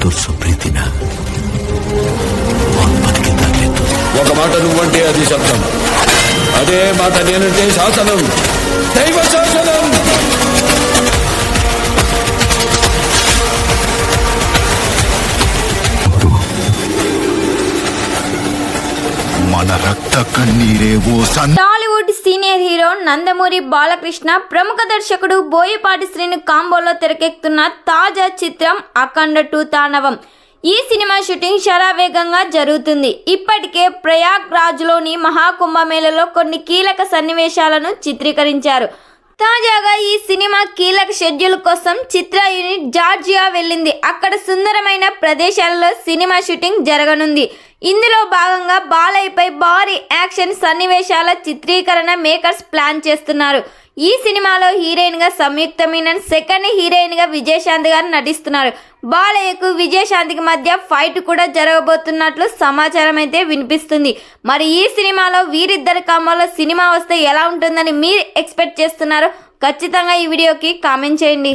తೋರಿಸೋ ಪ್ರೀತಿನ ಬದುಕಿದ್ದಾಗಲೇ ఒక మాట నువ్వంటే అది శబ్దం, అదే మాట నేనంటే శాసనం, దైవ శాసనం. మన రక్త కన్నీరే ఓ టాలీవుడ్ సీనియర్ హీరో నందమూరి బాలకృష్ణ ప్రముఖ దర్శకుడు బోయపాటి శ్రీను కాంబోలో తెరకెక్కుతున్న తాజా చిత్రం అఖండ 2 తాండవం. ఈ సినిమా షూటింగ్ శరవేగంగా జరుగుతుంది. ఇప్పటికే ప్రయాగ్ రాజ్లోని మహాకుంభమేళలో కొన్ని కీలక సన్నివేశాలను చిత్రీకరించారు. తాజాగా ఈ సినిమా కీలక షెడ్యూల్ కోసం చిత్ర యూనిట్ జార్జియా వెళ్ళింది. అక్కడ సుందరమైన ప్రదేశాలలో సినిమా షూటింగ్ జరగనుంది. ఇందులో భాగంగా బాలయ్యపై భారీ యాక్షన్ సన్నివేశాల చిత్రీకరణ మేకర్స్ ప్లాన్ చేస్తున్నారు. ఈ సినిమాలో హీరోయిన్ గా సంయుక్త మీనన్, సెకండ్ హీరోయిన్ గా విజయశాంతి గారు నటిస్తున్నారు. బాలయ్యకు విజయశాంతికి మధ్య ఫైట్ కూడా జరగబోతున్నట్లు సమాచారం అయితే వినిపిస్తుంది. మరి ఈ సినిమాలో వీరిద్దరి కాంబోలో సినిమా వస్తే ఎలా ఉంటుందని మీరు ఎక్స్పెక్ట్ చేస్తున్నారో ఖచ్చితంగా ఈ వీడియోకి కామెంట్ చేయండి.